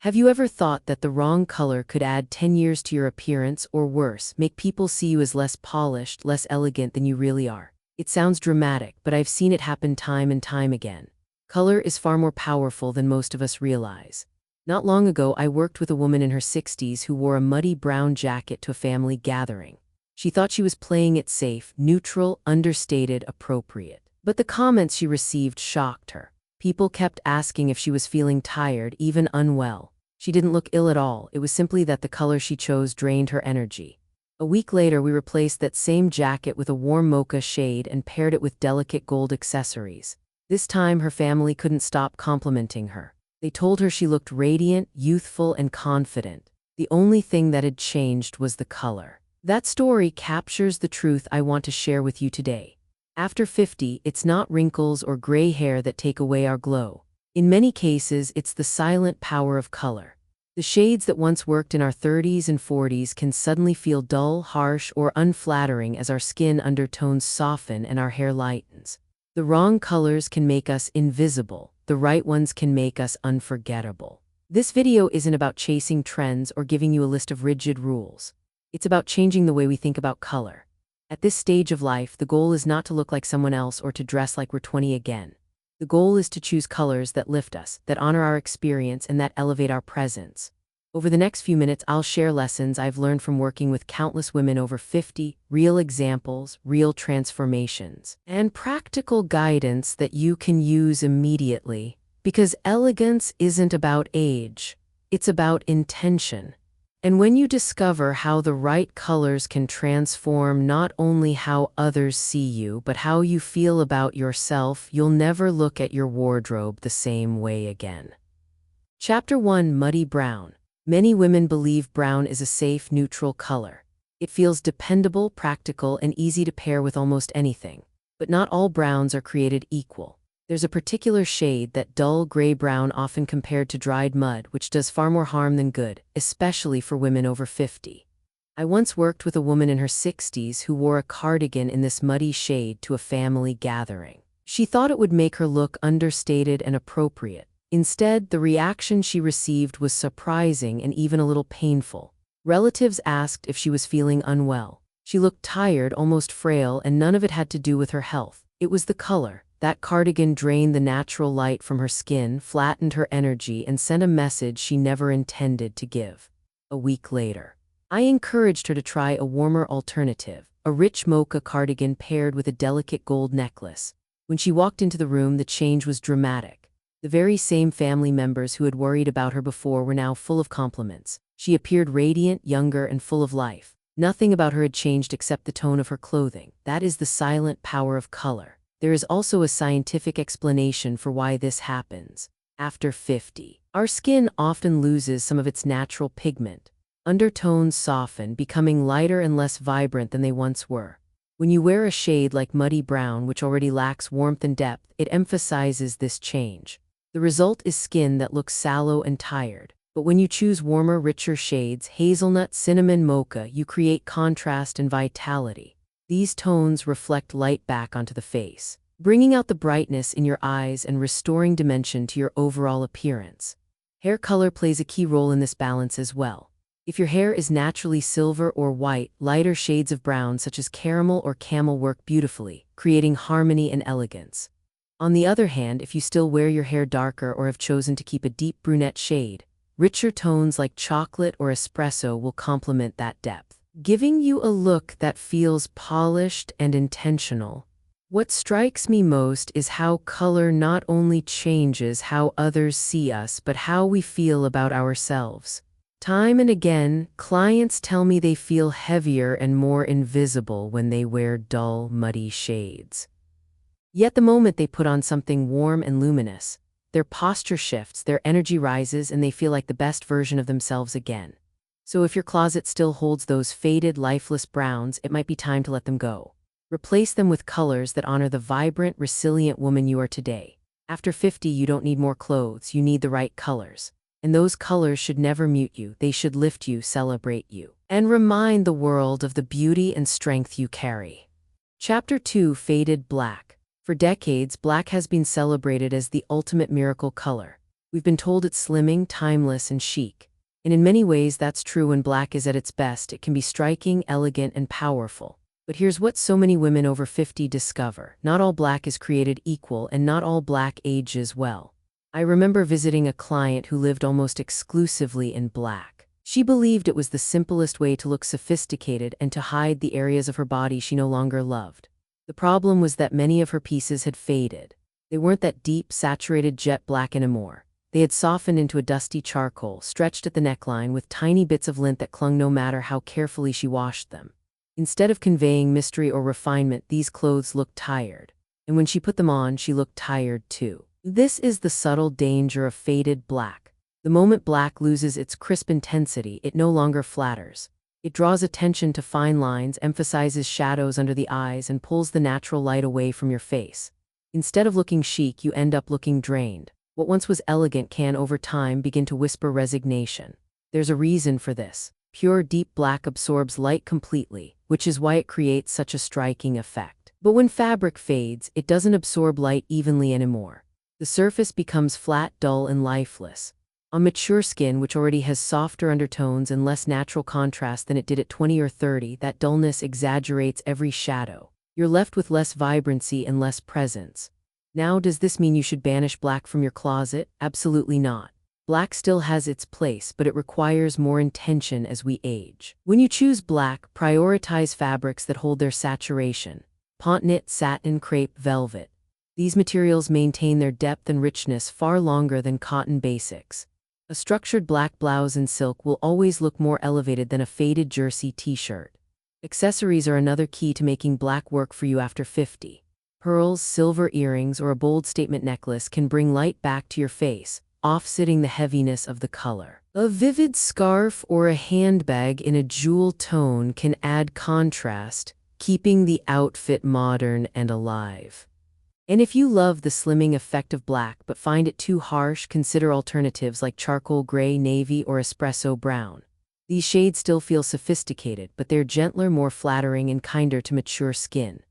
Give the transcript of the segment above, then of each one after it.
Have you ever thought that the wrong color could add 10 years to your appearance or worse, make people see you as less polished, less elegant than you really are? It sounds dramatic, but I've seen it happen time and time again. Color is far more powerful than most of us realize. Not long ago, I worked with a woman in her 60s who wore a muddy brown jacket to a family gathering. She thought she was playing it safe, neutral, understated, appropriate. But the comments she received shocked her. People kept asking if she was feeling tired, even unwell. She didn't look ill at all, it was simply that the color she chose drained her energy. A week later, we replaced that same jacket with a warm mocha shade and paired it with delicate gold accessories. This time, her family couldn't stop complimenting her. They told her she looked radiant, youthful, and confident. The only thing that had changed was the color. That story captures the truth I want to share with you today. After 50, it's not wrinkles or gray hair that take away our glow. In many cases, it's the silent power of color. The shades that once worked in our 30s and 40s can suddenly feel dull, harsh, or unflattering as our skin undertones soften and our hair lightens. The wrong colors can make us invisible. The right ones can make us unforgettable. This video isn't about chasing trends or giving you a list of rigid rules. It's about changing the way we think about color. At this stage of life, the goal is not to look like someone else or to dress like we're 20 again. The goal is to choose colors that lift us, that honor our experience, and that elevate our presence. Over the next few minutes, I'll share lessons I've learned from working with countless women over 50, real examples, real transformations, and practical guidance that you can use immediately. Because elegance isn't about age, it's about intention. And when you discover how the right colors can transform not only how others see you, but how you feel about yourself, you'll never look at your wardrobe the same way again. Chapter 1: Muddy Brown. Many women believe brown is a safe, neutral color. It feels dependable, practical, and easy to pair with almost anything. But not all browns are created equal. There's a particular shade, that dull gray brown often compared to dried mud, which does far more harm than good, especially for women over 50. I once worked with a woman in her 60s who wore a cardigan in this muddy shade to a family gathering. She thought it would make her look understated and appropriate. Instead, the reaction she received was surprising and even a little painful. Relatives asked if she was feeling unwell. She looked tired, almost frail, and none of it had to do with her health. It was the color. That cardigan drained the natural light from her skin, flattened her energy, and sent a message she never intended to give. A week later, I encouraged her to try a warmer alternative, a rich mocha cardigan paired with a delicate gold necklace. When she walked into the room, the change was dramatic. The very same family members who had worried about her before were now full of compliments. She appeared radiant, younger, and full of life. Nothing about her had changed except the tone of her clothing. That is the silent power of color. There is also a scientific explanation for why this happens. After 50, our skin often loses some of its natural pigment. Undertones soften, becoming lighter and less vibrant than they once were. When you wear a shade like muddy brown, which already lacks warmth and depth, it emphasizes this change. The result is skin that looks sallow and tired. But when you choose warmer, richer shades, hazelnut, cinnamon, mocha, you create contrast and vitality. These tones reflect light back onto the face, bringing out the brightness in your eyes and restoring dimension to your overall appearance. Hair color plays a key role in this balance as well. If your hair is naturally silver or white, lighter shades of brown such as caramel or camel work beautifully, creating harmony and elegance. On the other hand, if you still wear your hair darker or have chosen to keep a deep brunette shade, richer tones like chocolate or espresso will complement that depth, giving you a look that feels polished and intentional. What strikes me most is how color not only changes how others see us, but how we feel about ourselves. Time and again, clients tell me they feel heavier and more invisible when they wear dull, muddy shades. Yet the moment they put on something warm and luminous, their posture shifts, their energy rises, and they feel like the best version of themselves again. So if your closet still holds those faded, lifeless browns, it might be time to let them go. Replace them with colors that honor the vibrant, resilient woman you are today. After 50, you don't need more clothes, you need the right colors. And those colors should never mute you, they should lift you, celebrate you, and remind the world of the beauty and strength you carry. Chapter 2: Faded Black. For decades, black has been celebrated as the ultimate miracle color. We've been told it's slimming, timeless, and chic. And in many ways, that's true. When black is at its best, it can be striking, elegant, and powerful. But here's what so many women over 50 discover. Not all black is created equal, and not all black ages well. I remember visiting a client who lived almost exclusively in black. She believed it was the simplest way to look sophisticated and to hide the areas of her body she no longer loved. The problem was that many of her pieces had faded. They weren't that deep, saturated jet black anymore. They had softened into a dusty charcoal, stretched at the neckline with tiny bits of lint that clung no matter how carefully she washed them. Instead of conveying mystery or refinement, these clothes looked tired. And when she put them on, she looked tired too. This is the subtle danger of faded black. The moment black loses its crisp intensity, it no longer flatters. It draws attention to fine lines, emphasizes shadows under the eyes, and pulls the natural light away from your face. Instead of looking chic, you end up looking drained. What once was elegant can, over time, begin to whisper resignation. There's a reason for this. Pure, deep black absorbs light completely, which is why it creates such a striking effect. But when fabric fades, it doesn't absorb light evenly anymore. The surface becomes flat, dull, and lifeless. On mature skin, which already has softer undertones and less natural contrast than it did at 20 or 30, that dullness exaggerates every shadow. You're left with less vibrancy and less presence. Now, does this mean you should banish black from your closet? Absolutely not. Black still has its place, but it requires more intention as we age. When you choose black, prioritize fabrics that hold their saturation. Pont knit, satin, crepe, velvet. These materials maintain their depth and richness far longer than cotton basics. A structured black blouse in silk will always look more elevated than a faded jersey t-shirt. Accessories are another key to making black work for you after 50. Pearls, silver earrings, or a bold statement necklace can bring light back to your face, offsetting the heaviness of the color. A vivid scarf or a handbag in a jewel tone can add contrast, keeping the outfit modern and alive. And if you love the slimming effect of black but find it too harsh, consider alternatives like charcoal gray, navy, or espresso brown. These shades still feel sophisticated, but they're gentler, more flattering, and kinder to mature skin.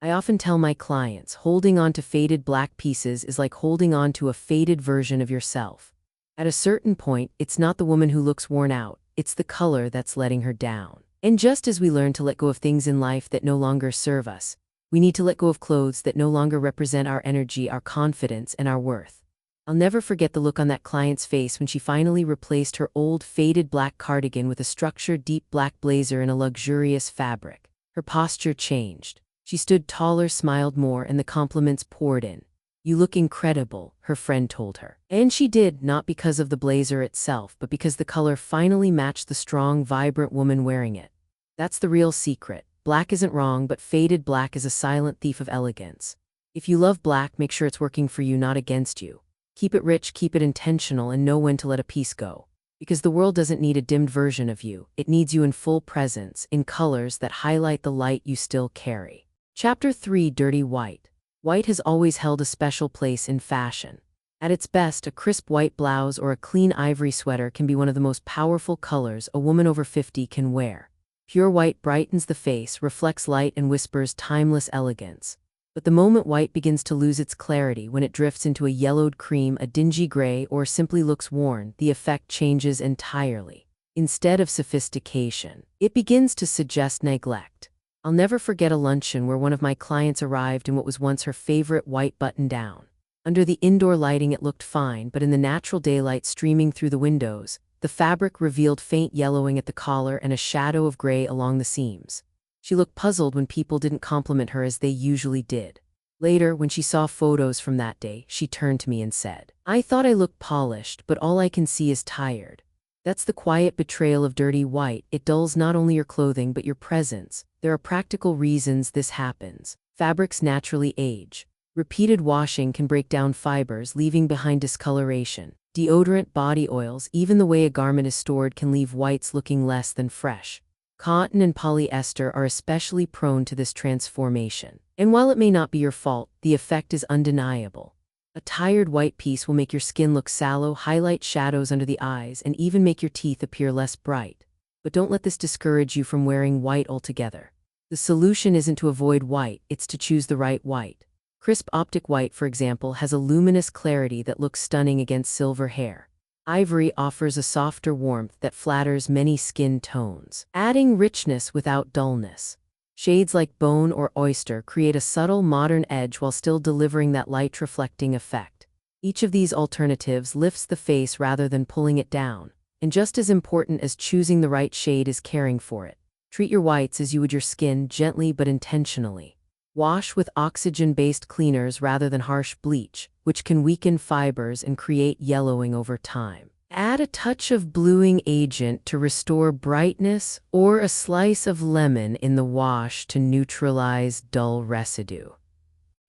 I often tell my clients, holding on to faded black pieces is like holding on to a faded version of yourself. At a certain point, it's not the woman who looks worn out, it's the color that's letting her down. And just as we learn to let go of things in life that no longer serve us, we need to let go of clothes that no longer represent our energy, our confidence, and our worth. I'll never forget the look on that client's face when she finally replaced her old faded black cardigan with a structured deep black blazer in a luxurious fabric. Her posture changed. She stood taller, smiled more, and the compliments poured in. "You look incredible," her friend told her. And she did, not because of the blazer itself, but because the color finally matched the strong, vibrant woman wearing it. That's the real secret. Black isn't wrong, but faded black is a silent thief of elegance. If you love black, make sure it's working for you, not against you. Keep it rich, keep it intentional, and know when to let a piece go. Because the world doesn't need a dimmed version of you. It needs you in full presence, in colors that highlight the light you still carry. Chapter 3: Dirty White. White has always held a special place in fashion. At its best, a crisp white blouse or a clean ivory sweater can be one of the most powerful colors a woman over 50 can wear. Pure white brightens the face, reflects light, and whispers timeless elegance. But the moment white begins to lose its clarity, when it drifts into a yellowed cream, a dingy gray, or simply looks worn, the effect changes entirely. Instead of sophistication, it begins to suggest neglect. I'll never forget a luncheon where one of my clients arrived in what was once her favorite white button-down. Under the indoor lighting it looked fine, but in the natural daylight streaming through the windows, the fabric revealed faint yellowing at the collar and a shadow of gray along the seams. She looked puzzled when people didn't compliment her as they usually did. Later, when she saw photos from that day, she turned to me and said, "I thought I looked polished, but all I can see is tired." That's the quiet betrayal of dirty white. It dulls not only your clothing but your presence. There are practical reasons this happens. Fabrics naturally age. Repeated washing can break down fibers, leaving behind discoloration. Deodorant, body oils, even the way a garment is stored can leave whites looking less than fresh. Cotton and polyester are especially prone to this transformation. And while it may not be your fault, the effect is undeniable. A tired white piece will make your skin look sallow, highlight shadows under the eyes, and even make your teeth appear less bright. But don't let this discourage you from wearing white altogether. The solution isn't to avoid white, it's to choose the right white. Crisp optic white, for example, has a luminous clarity that looks stunning against silver hair. Ivory offers a softer warmth that flatters many skin tones, adding richness without dullness. Shades like bone or oyster create a subtle modern edge while still delivering that light-reflecting effect. Each of these alternatives lifts the face rather than pulling it down. And just as important as choosing the right shade is caring for it. Treat your whites as you would your skin, gently but intentionally. Wash with oxygen-based cleaners rather than harsh bleach, which can weaken fibers and create yellowing over time. Add a touch of bluing agent to restore brightness or a slice of lemon in the wash to neutralize dull residue.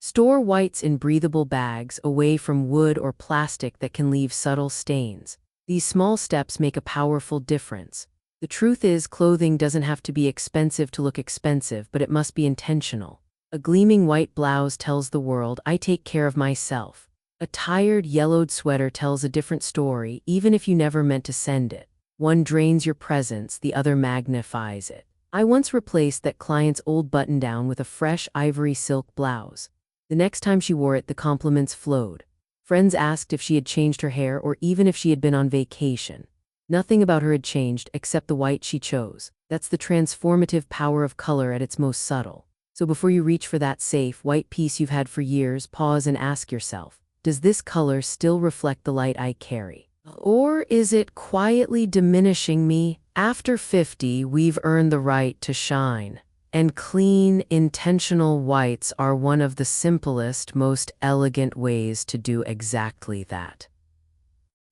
Store whites in breathable bags away from wood or plastic that can leave subtle stains. These small steps make a powerful difference. The truth is, clothing doesn't have to be expensive to look expensive, but it must be intentional. A gleaming white blouse tells the world, I take care of myself. A tired, yellowed sweater tells a different story, even if you never meant to send it. One drains your presence, the other magnifies it. I once replaced that client's old button-down with a fresh ivory silk blouse. The next time she wore it, the compliments flowed. Friends asked if she had changed her hair or even if she had been on vacation. Nothing about her had changed except the white she chose. That's the transformative power of color at its most subtle. So before you reach for that safe, white piece you've had for years, pause and ask yourself, does this color still reflect the light I carry? Or is it quietly diminishing me? After 50, we've earned the right to shine. And clean, intentional whites are one of the simplest, most elegant ways to do exactly that.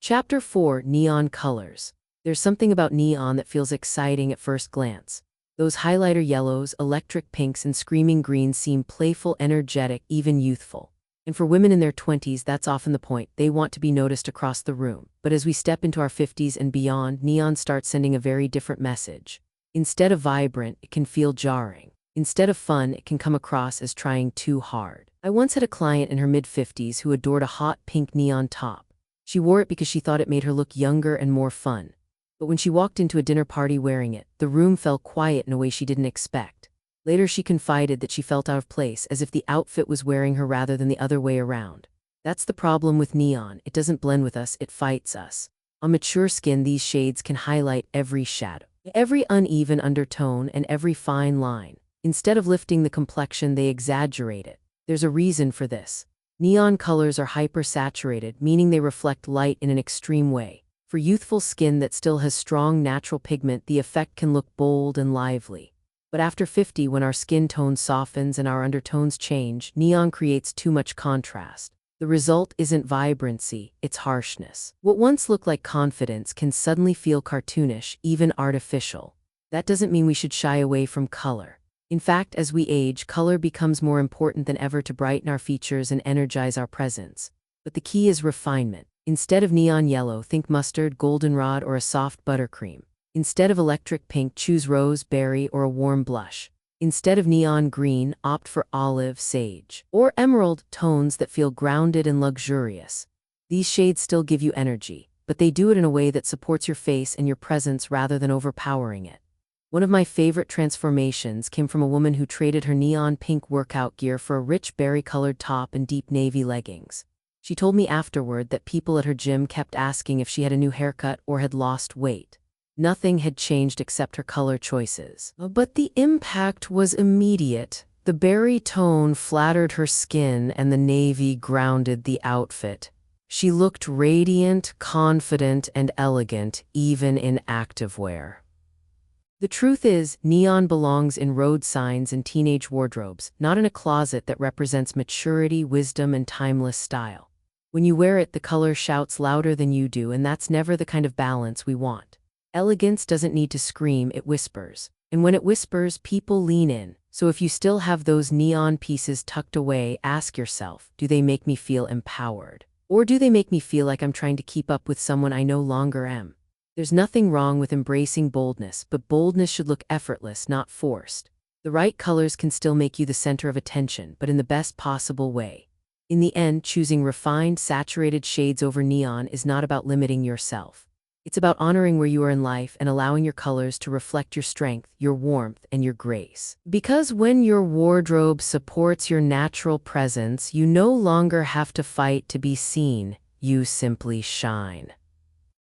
Chapter 4: Neon Colors. There's something about neon that feels exciting at first glance. Those highlighter yellows, electric pinks, and screaming greens seem playful, energetic, even youthful. And for women in their 20s, that's often the point. They want to be noticed across the room. But as we step into our 50s and beyond, neon starts sending a very different message. Instead of vibrant, it can feel jarring. Instead of fun, it can come across as trying too hard. I once had a client in her mid-50s who adored a hot pink neon top. She wore it because she thought it made her look younger and more fun. But when she walked into a dinner party wearing it, the room fell quiet in a way she didn't expect. Later she confided that she felt out of place, as if the outfit was wearing her rather than the other way around. That's the problem with neon. It doesn't blend with us, it fights us. On mature skin, these shades can highlight every shadow, every uneven undertone, and every fine line. Instead of lifting the complexion, they exaggerate it. There's a reason for this. Neon colors are hypersaturated, meaning they reflect light in an extreme way. For youthful skin that still has strong natural pigment, the effect can look bold and lively. But after 50, when our skin tone softens and our undertones change, neon creates too much contrast. The result isn't vibrancy, it's harshness. What once looked like confidence can suddenly feel cartoonish, even artificial. That doesn't mean we should shy away from color. In fact, as we age, color becomes more important than ever to brighten our features and energize our presence. But the key is refinement. Instead of neon yellow, think mustard, goldenrod, or a soft buttercream. Instead of electric pink, choose rose, berry, or a warm blush. Instead of neon green, opt for olive, sage, or emerald, tones that feel grounded and luxurious. These shades still give you energy, but they do it in a way that supports your face and your presence rather than overpowering it. One of my favorite transformations came from a woman who traded her neon pink workout gear for a rich berry-colored top and deep navy leggings. She told me afterward that people at her gym kept asking if she had a new haircut or had lost weight. Nothing had changed except her color choices. But the impact was immediate. The berry tone flattered her skin and the navy grounded the outfit. She looked radiant, confident, and elegant, even in activewear. The truth is, neon belongs in road signs and teenage wardrobes, not in a closet that represents maturity, wisdom, and timeless style. When you wear it, the color shouts louder than you do, and that's never the kind of balance we want. Elegance doesn't need to scream, it whispers. And when it whispers, people lean in. So if you still have those neon pieces tucked away, ask yourself, do they make me feel empowered? Or do they make me feel like I'm trying to keep up with someone I no longer am? There's nothing wrong with embracing boldness, but boldness should look effortless, not forced. The right colors can still make you the center of attention, but in the best possible way. In the end, choosing refined, saturated shades over neon is not about limiting yourself. It's about honoring where you are in life and allowing your colors to reflect your strength, your warmth, and your grace. Because when your wardrobe supports your natural presence, you no longer have to fight to be seen, you simply shine.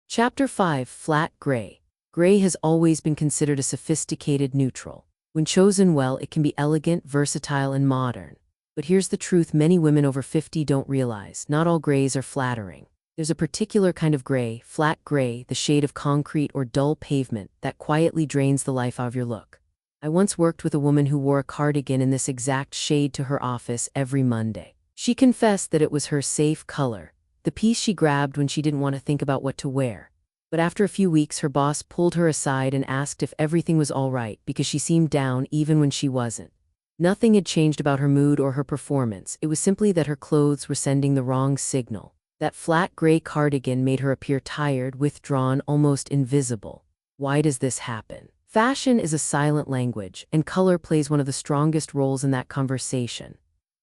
Chapter 5: Flat Gray. Gray has always been considered a sophisticated neutral. When chosen well, it can be elegant, versatile, and modern. But here's the truth many women over 50 don't realize: not all grays are flattering. There's a particular kind of gray, flat gray, the shade of concrete or dull pavement, that quietly drains the life out of your look. I once worked with a woman who wore a cardigan in this exact shade to her office every Monday. She confessed that it was her safe color, the piece she grabbed when she didn't want to think about what to wear. But after a few weeks, her boss pulled her aside and asked if everything was all right because she seemed down even when she wasn't. Nothing had changed about her mood or her performance. It was simply that her clothes were sending the wrong signal. That flat gray cardigan made her appear tired, withdrawn, almost invisible. Why does this happen? Fashion is a silent language, and color plays one of the strongest roles in that conversation.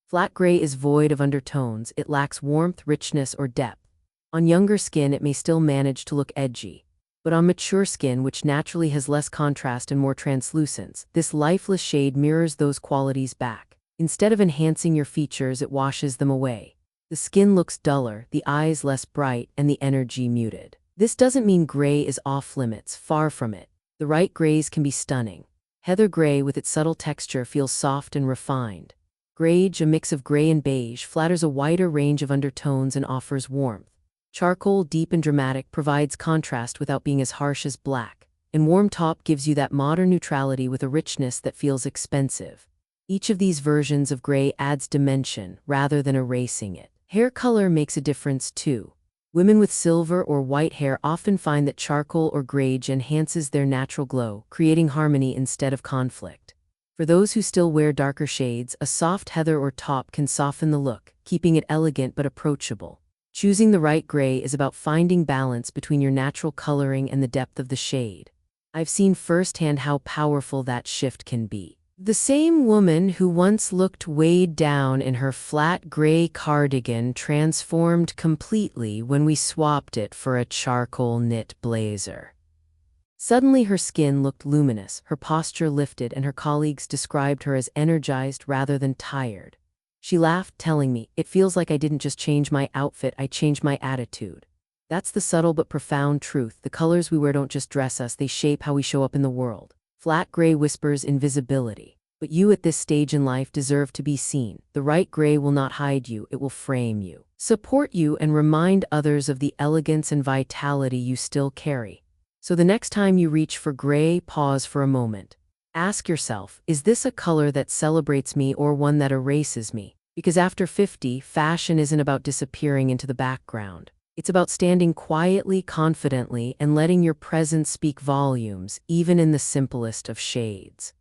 Flat gray is void of undertones. It lacks warmth, richness, or depth. On younger skin, it may still manage to look edgy. But on mature skin, which naturally has less contrast and more translucence, this lifeless shade mirrors those qualities back. Instead of enhancing your features, it washes them away. The skin looks duller, the eyes less bright, and the energy muted. This doesn't mean gray is off limits, far from it. The right grays can be stunning. Heather gray with its subtle texture feels soft and refined. Grage, a mix of gray and beige, flatters a wider range of undertones and offers warmth. Charcoal, deep and dramatic, provides contrast without being as harsh as black. And warm taupe gives you that modern neutrality with a richness that feels expensive. Each of these versions of gray adds dimension rather than erasing it. Hair color makes a difference too. Women with silver or white hair often find that charcoal or grage enhances their natural glow, creating harmony instead of conflict. For those who still wear darker shades, a soft heather or taupe can soften the look, keeping it elegant but approachable. Choosing the right gray is about finding balance between your natural coloring and the depth of the shade. I've seen firsthand how powerful that shift can be. The same woman who once looked weighed down in her flat gray cardigan transformed completely when we swapped it for a charcoal knit blazer. Suddenly her skin looked luminous, her posture lifted, and her colleagues described her as energized rather than tired. She laughed, telling me, "It feels like I didn't just change my outfit, I changed my attitude." That's the subtle but profound truth. The colors we wear don't just dress us, they shape how we show up in the world. Flat gray whispers invisibility. But you at this stage in life deserve to be seen. The right gray will not hide you, it will frame you, support you, and remind others of the elegance and vitality you still carry. So the next time you reach for gray, pause for a moment. Ask yourself, is this a color that celebrates me or one that erases me? Because after 50, fashion isn't about disappearing into the background. It's about standing quietly, confidently, and letting your presence speak volumes, even in the simplest of shades.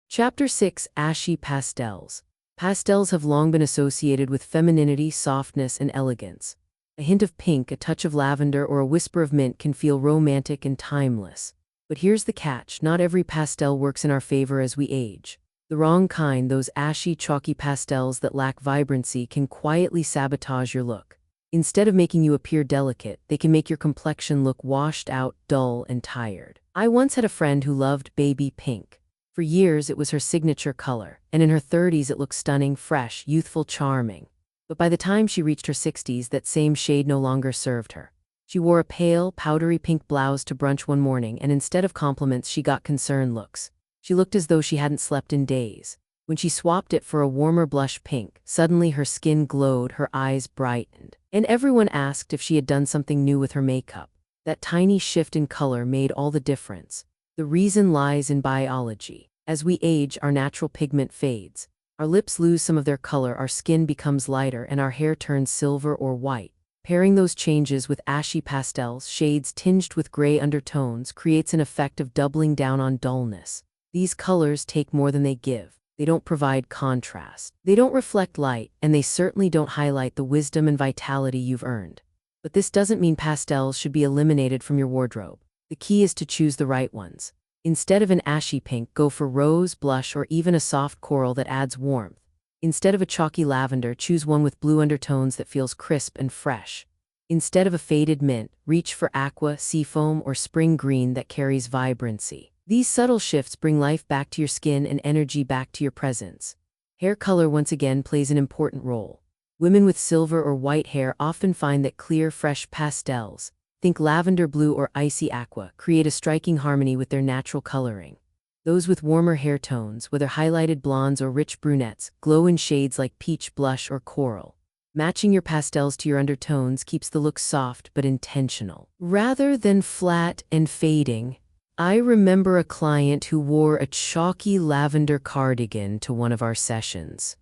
Chapter 6: Ashy Pastels. Pastels have long been associated with femininity, softness, and elegance. A hint of pink, a touch of lavender, or a whisper of mint can feel romantic and timeless. But here's the catch: not every pastel works in our favor as we age. The wrong kind, those ashy, chalky pastels that lack vibrancy, can quietly sabotage your look. Instead of making you appear delicate, they can make your complexion look washed out, dull, and tired. I once had a friend who loved baby pink. For years, it was her signature color, and in her 30s it looked stunning, fresh, youthful, charming. But by the time she reached her 60s, that same shade no longer served her. She wore a pale, powdery pink blouse to brunch one morning, and instead of compliments, she got concerned looks. She looked as though she hadn't slept in days. When she swapped it for a warmer blush pink, suddenly her skin glowed, her eyes brightened. And everyone asked if she had done something new with her makeup. That tiny shift in color made all the difference. The reason lies in biology. As we age, our natural pigment fades. Our lips lose some of their color, our skin becomes lighter, and our hair turns silver or white. Pairing those changes with ashy pastels, shades tinged with gray undertones, creates an effect of doubling down on dullness. These colors take more than they give. They don't provide contrast. They don't reflect light, and they certainly don't highlight the wisdom and vitality you've earned. But this doesn't mean pastels should be eliminated from your wardrobe. The key is to choose the right ones. Instead of an ashy pink, go for rose, blush, or even a soft coral that adds warmth. Instead of a chalky lavender, choose one with blue undertones that feels crisp and fresh. Instead of a faded mint, reach for aqua, seafoam, or spring green that carries vibrancy. These subtle shifts bring life back to your skin and energy back to your presence. Hair color once again plays an important role. Women with silver or white hair often find that clear, fresh pastels, think lavender blue or icy aqua, create a striking harmony with their natural coloring. Those with warmer hair tones, whether highlighted blondes or rich brunettes, glow in shades like peach blush or coral. Matching your pastels to your undertones keeps the look soft but intentional, rather than flat and fading. I remember a client who wore a chalky lavender cardigan to one of our sessions.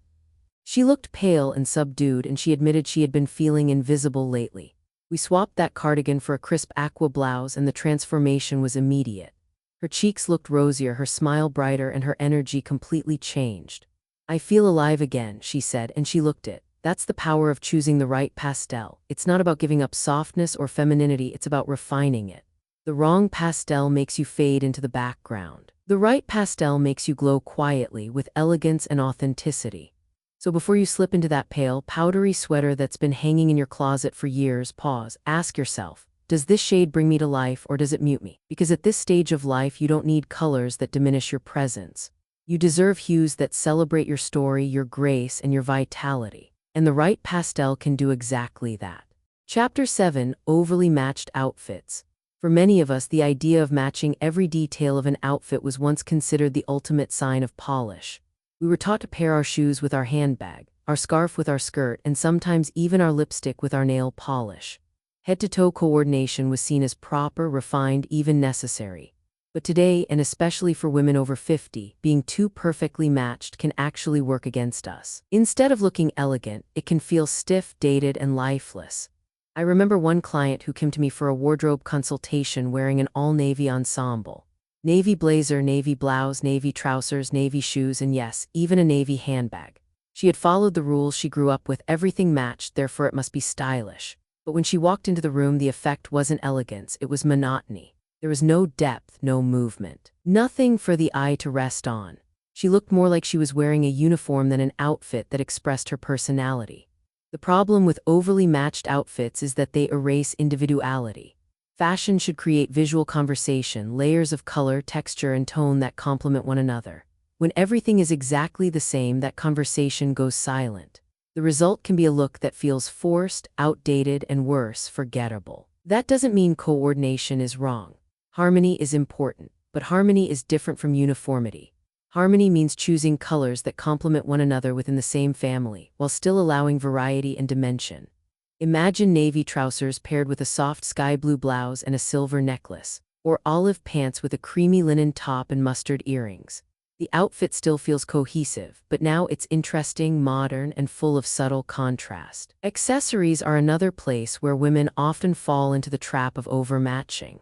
She looked pale and subdued, and she admitted she had been feeling invisible lately. We swapped that cardigan for a crisp aqua blouse, and the transformation was immediate. Her cheeks looked rosier, her smile brighter, and her energy completely changed. "I feel alive again," she said, and she looked it. That's the power of choosing the right pastel. It's not about giving up softness or femininity, it's about refining it. The wrong pastel makes you fade into the background. The right pastel makes you glow quietly with elegance and authenticity. So before you slip into that pale, powdery sweater that's been hanging in your closet for years, pause, ask yourself, does this shade bring me to life or does it mute me? Because at this stage of life, you don't need colors that diminish your presence. You deserve hues that celebrate your story, your grace, and your vitality. And the right pastel can do exactly that. Chapter 7: Overly Matched Outfits. For many of us, the idea of matching every detail of an outfit was once considered the ultimate sign of polish. We were taught to pair our shoes with our handbag, our scarf with our skirt, and sometimes even our lipstick with our nail polish. Head-to-toe coordination was seen as proper, refined, even necessary. But today, and especially for women over 50, being too perfectly matched can actually work against us. Instead of looking elegant, it can feel stiff, dated, and lifeless. I remember one client who came to me for a wardrobe consultation wearing an all-navy ensemble. Navy blazer, navy blouse, navy trousers, navy shoes, and yes, even a navy handbag. She had followed the rules she grew up with: everything matched, therefore it must be stylish. But when she walked into the room, the effect wasn't elegance, it was monotony. There was no depth, no movement. Nothing for the eye to rest on. She looked more like she was wearing a uniform than an outfit that expressed her personality. The problem with overly matched outfits is that they erase individuality. Fashion should create visual conversation, layers of color, texture, and tone that complement one another. When everything is exactly the same, that conversation goes silent. The result can be a look that feels forced, outdated, and worse, forgettable. That doesn't mean coordination is wrong. Harmony is important, but harmony is different from uniformity. Harmony means choosing colors that complement one another within the same family, while still allowing variety and dimension. Imagine navy trousers paired with a soft sky blue blouse and a silver necklace, or olive pants with a creamy linen top and mustard earrings. The outfit still feels cohesive, but now it's interesting, modern, and full of subtle contrast. Accessories are another place where women often fall into the trap of overmatching.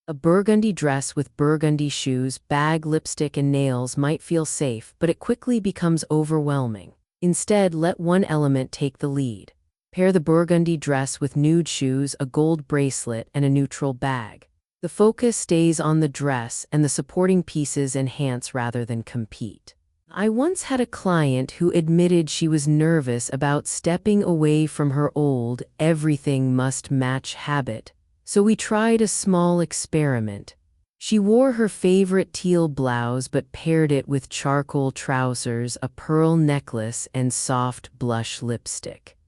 A burgundy dress with burgundy shoes, bag, lipstick, and nails might feel safe, but it quickly becomes overwhelming. Instead, let one element take the lead. Pair the burgundy dress with nude shoes, a gold bracelet, and a neutral bag. The focus stays on the dress, and the supporting pieces enhance rather than compete. I once had a client who admitted she was nervous about stepping away from her old everything must match habit, so we tried a small experiment. She wore her favorite teal blouse but paired it with charcoal trousers, a pearl necklace, and soft blush lipstick.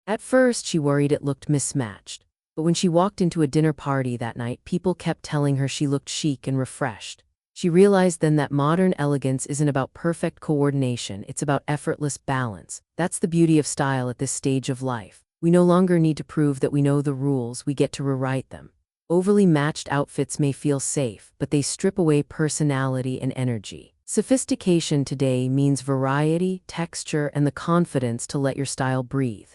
At first, she worried it looked mismatched. But when she walked into a dinner party that night, people kept telling her she looked chic and refreshed. She realized then that modern elegance isn't about perfect coordination, it's about effortless balance. That's the beauty of style at this stage of life. We no longer need to prove that we know the rules, we get to rewrite them. Overly matched outfits may feel safe, but they strip away personality and energy. Sophistication today means variety, texture, and the confidence to let your style breathe.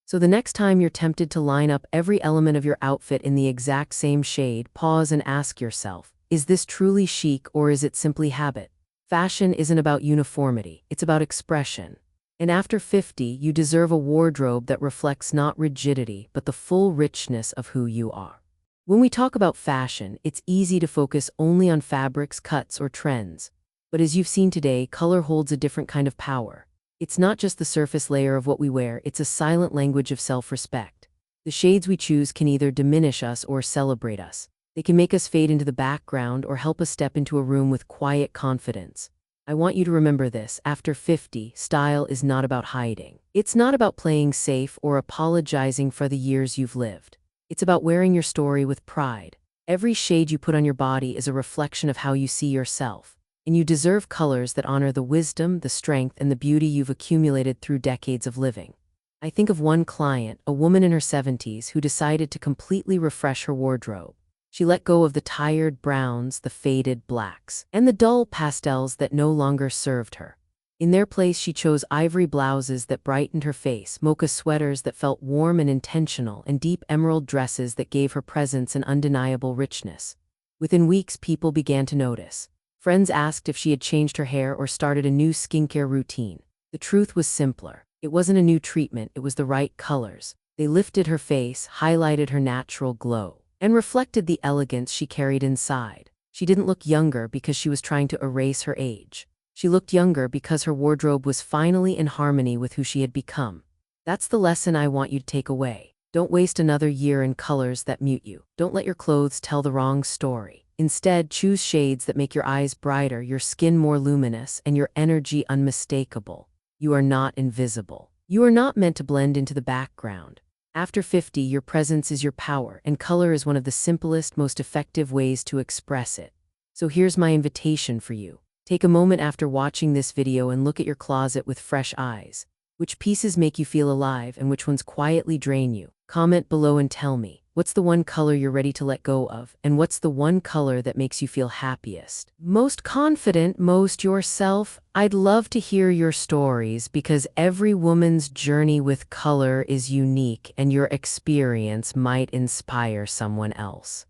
So the next time you're tempted to line up every element of your outfit in the exact same shade, pause and ask yourself, is this truly chic or is it simply habit? Fashion isn't about uniformity, it's about expression. And after 50, you deserve a wardrobe that reflects not rigidity, but the full richness of who you are. When we talk about fashion, it's easy to focus only on fabrics, cuts, or trends. But as you've seen today, color holds a different kind of power. It's not just the surface layer of what we wear, it's a silent language of self-respect. The shades we choose can either diminish us or celebrate us. They can make us fade into the background or help us step into a room with quiet confidence. I want you to remember this. After 50, style is not about hiding. It's not about playing safe or apologizing for the years you've lived. It's about wearing your story with pride. Every shade you put on your body is a reflection of how you see yourself. And you deserve colors that honor the wisdom, the strength, and the beauty you've accumulated through decades of living. I think of one client, a woman in her 70s, who decided to completely refresh her wardrobe. She let go of the tired browns, the faded blacks, and the dull pastels that no longer served her. In their place, she chose ivory blouses that brightened her face, mocha sweaters that felt warm and intentional, and deep emerald dresses that gave her presence an undeniable richness. Within weeks, people began to notice. Friends asked if she had changed her hair or started a new skincare routine. The truth was simpler. It wasn't a new treatment, it was the right colors. They lifted her face, highlighted her natural glow, and reflected the elegance she carried inside. She didn't look younger because she was trying to erase her age. She looked younger because her wardrobe was finally in harmony with who she had become. That's the lesson I want you to take away. Don't waste another year in colors that mute you. Don't let your clothes tell the wrong story. Instead, choose shades that make your eyes brighter, your skin more luminous, and your energy unmistakable. You are not invisible. You are not meant to blend into the background. After 50, your presence is your power, and color is one of the simplest, most effective ways to express it. So here's my invitation for you. Take a moment after watching this video and look at your closet with fresh eyes. Which pieces make you feel alive and which ones quietly drain you? Comment below and tell me, what's the one color you're ready to let go of, and what's the one color that makes you feel happiest, most confident, most yourself? I'd love to hear your stories because every woman's journey with color is unique and your experience might inspire someone else.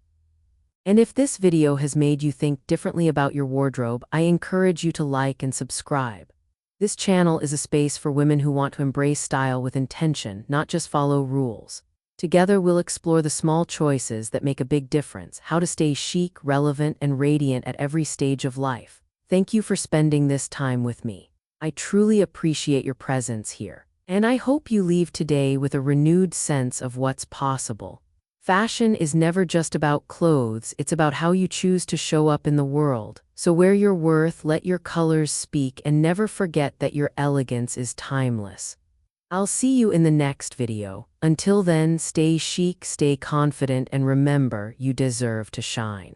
And if this video has made you think differently about your wardrobe, I encourage you to like and subscribe. This channel is a space for women who want to embrace style with intention, not just follow rules. Together we'll explore the small choices that make a big difference, how to stay chic, relevant, and radiant at every stage of life. Thank you for spending this time with me. I truly appreciate your presence here, and I hope you leave today with a renewed sense of what's possible. Fashion is never just about clothes, it's about how you choose to show up in the world. So wear your worth, let your colors speak, and never forget that your elegance is timeless. I'll see you in the next video. Until then, stay chic, stay confident, and remember, you deserve to shine.